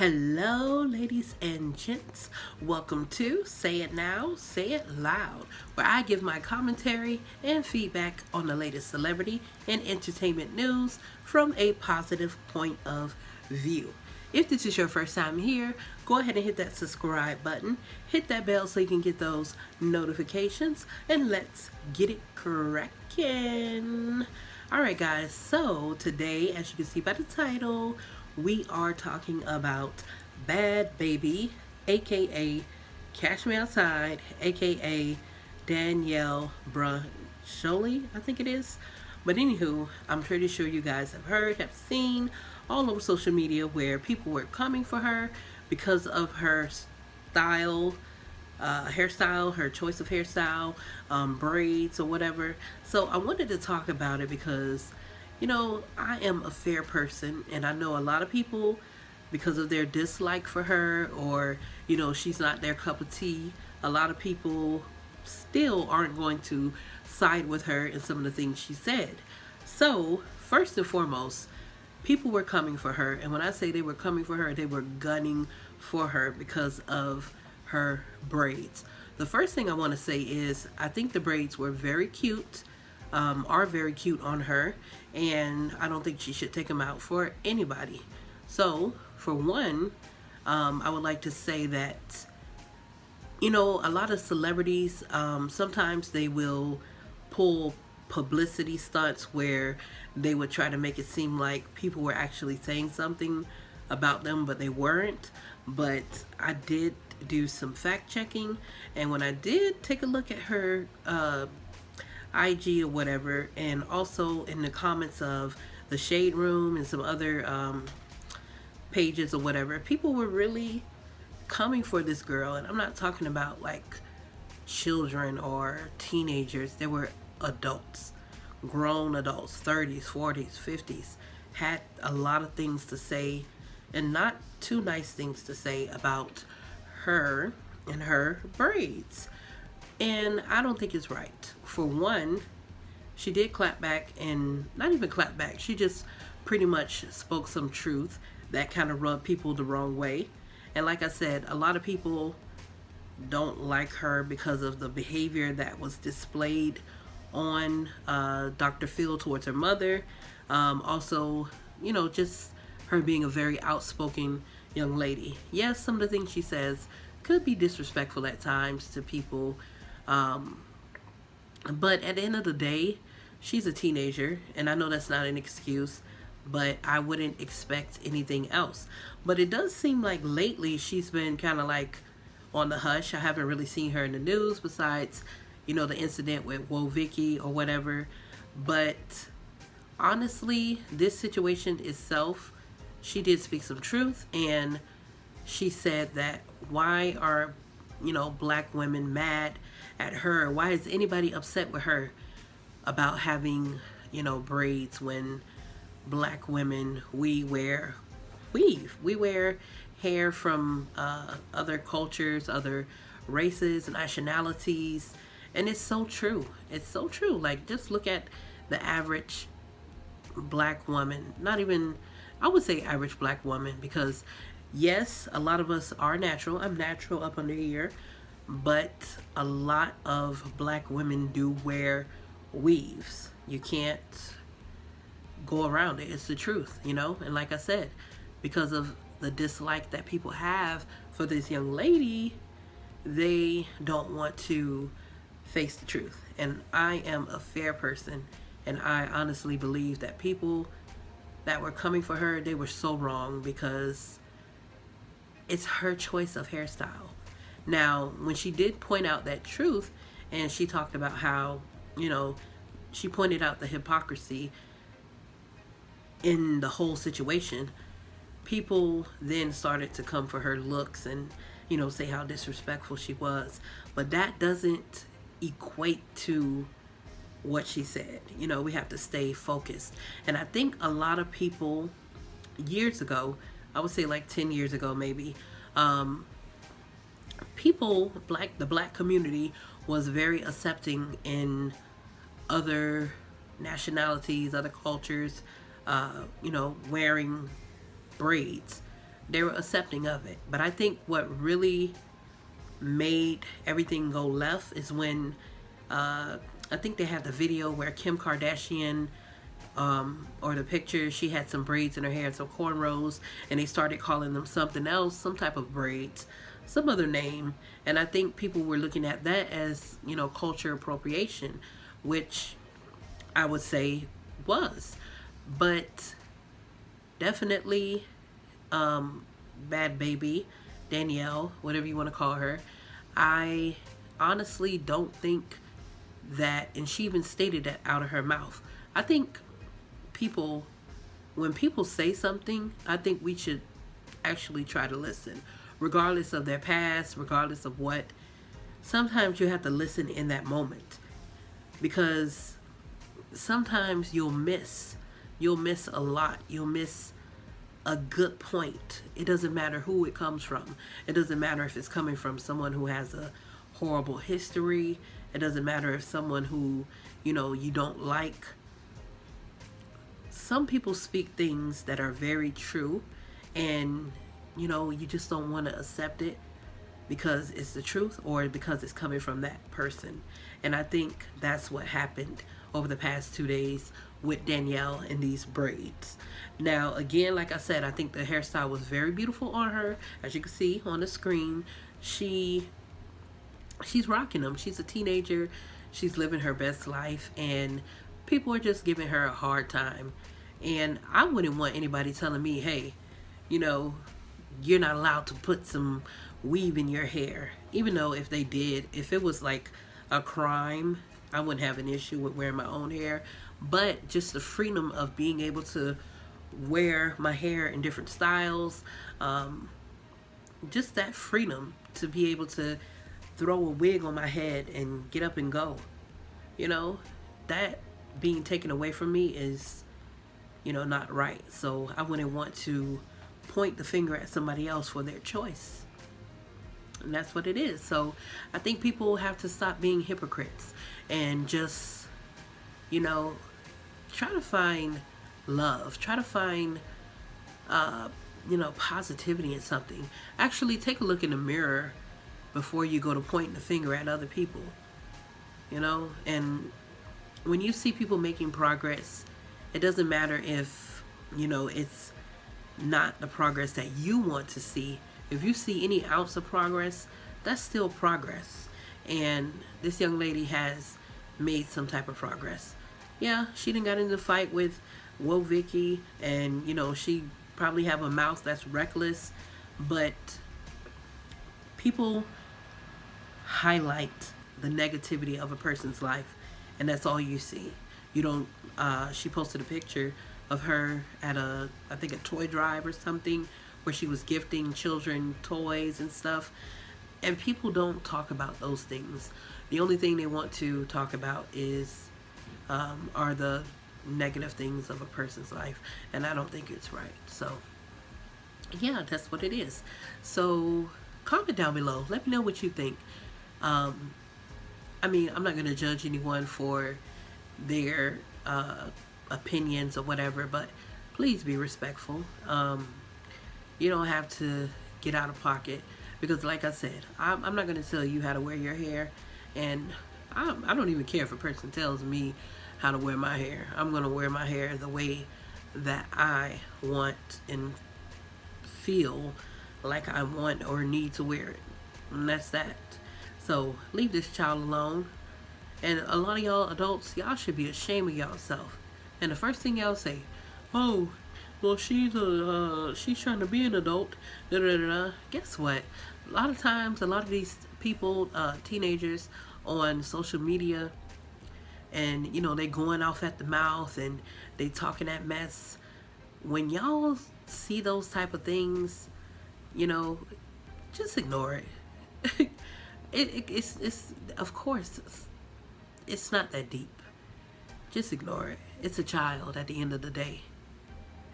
Hello, ladies and gents. Welcome to Say It Now, Say It Loud, where I give my commentary and feedback on the latest celebrity and entertainment news from a positive point of view. If this is your first time here, go ahead and hit that subscribe button, hit that bell so you can get those notifications, and let's get it crackin'. Alright, guys, so today, as you can see by the title, we are talking about Bad Baby, aka Cash Me Outside, aka Danielle Bruncholi, I think it is. But anywho, I'm pretty sure you guys have heard, have seen all over social media where people were coming for her because of her style, hairstyle, her choice of hairstyle, braids or whatever. So I wanted to talk about it because, I am a fair person, and I know a lot of people, because of their dislike for her, or, she's not their cup of tea, a lot of people still aren't going to side with her in some of the things she said. So, first and foremost, people were coming for her, and when I say they were coming for her, they were gunning for her because of her braids. The first thing I want to say is I think the braids were very cute, are very cute on her, and I don't think she should take them out for anybody. So, for one, I would like to say that, a lot of celebrities, sometimes they will pull publicity stunts where they would try to make it seem like people were actually saying something about them, but they weren't. But I did do some fact checking, and when I did take a look at her IG or whatever, and also in the comments of the Shade Room and some other pages or whatever, people were really coming for this girl. And I'm not talking about like children or teenagers. There were adults, grown adults, 30s, 40s, 50s, had a lot of things to say, and not too nice things to say about her and her braids. And I don't think it's right. For one, she did clap back, and not even clap back, she just pretty much spoke some truth that kind of rubbed people the wrong way. And like I said, a lot of people don't like her because of the behavior that was displayed on Dr. Phil towards her mother. Also, just her being a very outspoken young lady. Yes, some of the things she says could be disrespectful at times to people. But at the end of the day, she's a teenager, and I know that's not an excuse, but I wouldn't expect anything else. But it does seem like lately she's been kind of like on the hush. I haven't really seen her in the news besides, the incident with Vicky or whatever. But honestly, this situation itself, she did speak some truth, and she said that why are, black women mad at her? Why is anybody upset with her about having, braids when black women, we wear weave. We wear hair from other cultures, other races, nationalities. And it's so true. It's so true. Like, just look at the average black woman. Not even, I would say average black woman, because yes, a lot of us are natural. I'm natural up under here. But a lot of black women do wear weaves. You can't go around it. It's the truth, And like I said, because of the dislike that people have for this young lady, they don't want to face the truth. And I am a fair person, and I honestly believe that people that were coming for her, they were so wrong, because it's her choice of hairstyle. Now, when she did point out that truth, and she talked about how, she pointed out the hypocrisy in the whole situation, people then started to come for her looks and, say how disrespectful she was. But that doesn't equate to what she said. We have to stay focused. And I think a lot of people years ago, I would say like 10 years ago maybe, the black community was very accepting in other nationalities, other cultures, wearing braids. they were accepting of it. But I think what really made everything go left is when I think they have the video where Kim Kardashian, or the picture, she had some braids in her hair, some cornrows, and they started calling them something else, some type of braids, some other name. And I think people were looking at that as, culture appropriation, which I would say was. But definitely, Bad Baby, Danielle, whatever you want to call her, I honestly don't think that, and she even stated that out of her mouth. I think people, when people say something, I think we should actually try to listen, regardless of their past, regardless of what. Sometimes you have to listen in that moment, because sometimes you'll miss a lot. You'll miss a good point. It doesn't matter who it comes from. It doesn't matter if it's coming from someone who has a horrible history. It doesn't matter if someone who, you don't like. Some people speak things that are very true, and, you just don't want to accept it because it's the truth or because it's coming from that person. And I think that's what happened over the past 2 days with Danielle and these braids. Now, again, like I said, I think the hairstyle was very beautiful on her. As you can see on the screen, she's rocking them. She's a teenager. She's living her best life, and people are just giving her a hard time. And I wouldn't want anybody telling me, hey, you're not allowed to put some weave in your hair. Even though if they did, if it was like a crime, I wouldn't have an issue with wearing my own hair. But just the freedom of being able to wear my hair in different styles, just that freedom to be able to throw a wig on my head and get up and go, that being taken away from me is, not right. So I wouldn't want to point the finger at somebody else for their choice. And that's what it is. So I think people have to stop being hypocrites and just, try to find love. Try to find, positivity in something. Actually, take a look in the mirror before you go to pointing the finger at other people. And when you see people making progress, it doesn't matter if, it's not the progress that you want to see. If you see any ounce of progress, that's still progress. And this young lady has made some type of progress. Yeah, she done got into a fight with Whoa Vicky, and she probably have a mouth that's reckless, but people highlight the negativity of a person's life, and that's all you see. You don't, she posted a picture of her at I think a toy drive or something, where she was gifting children toys and stuff, and people don't talk about those things. The only thing they want to talk about is, are the negative things of a person's life, and I don't think it's right. So yeah, that's what it is. So comment down below, let me know what you think. I'm not going to judge anyone for their opinions or whatever, but please be respectful. You don't have to get out of pocket, because like I said, I'm not going to tell you how to wear your hair, and I don't even care if a person tells me how to wear my hair. I'm going to wear my hair the way that I want and feel like I want or need to wear it, and that's that. So leave this child alone. And a lot of y'all adults, y'all should be ashamed of y'allself. And the first thing y'all say, oh, well, she's trying to be an adult. Da, da, da, da. Guess what? A lot of times, a lot of these people, teenagers on social media, and they going off at the mouth and they talking that mess. When y'all see those type of things, just ignore it. It's of course, it's not that deep. Just ignore it. It's a child at the end of the day.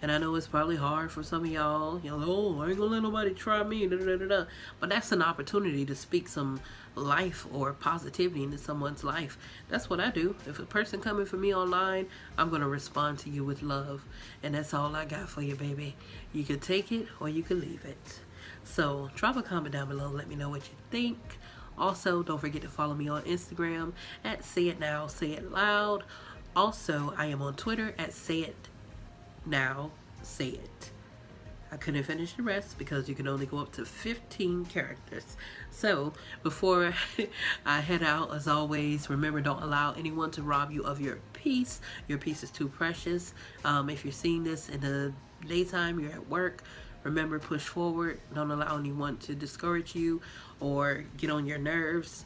And I know it's probably hard for some of y'all. You know, oh, I ain't gonna let nobody try me. Da, da, da, da. But that's an opportunity to speak some life or positivity into someone's life. That's what I do. If a person coming for me online, I'm gonna respond to you with love. And that's all I got for you, baby. You can take it or you can leave it. So drop a comment down below. Let me know what you think. Also, don't forget to follow me on Instagram at Say It Now, Say It Loud. Also, I am on Twitter at Say It Now, Say It. I couldn't finish the rest because you can only go up to 15 characters. So, before I head out, as always, remember, don't allow anyone to rob you of your peace. Your peace is too precious. If you're seeing this in the daytime, you're at work, remember, push forward. Don't allow anyone to discourage you or get on your nerves.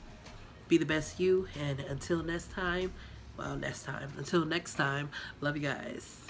Be the best you. And until next time, until next time, love you guys.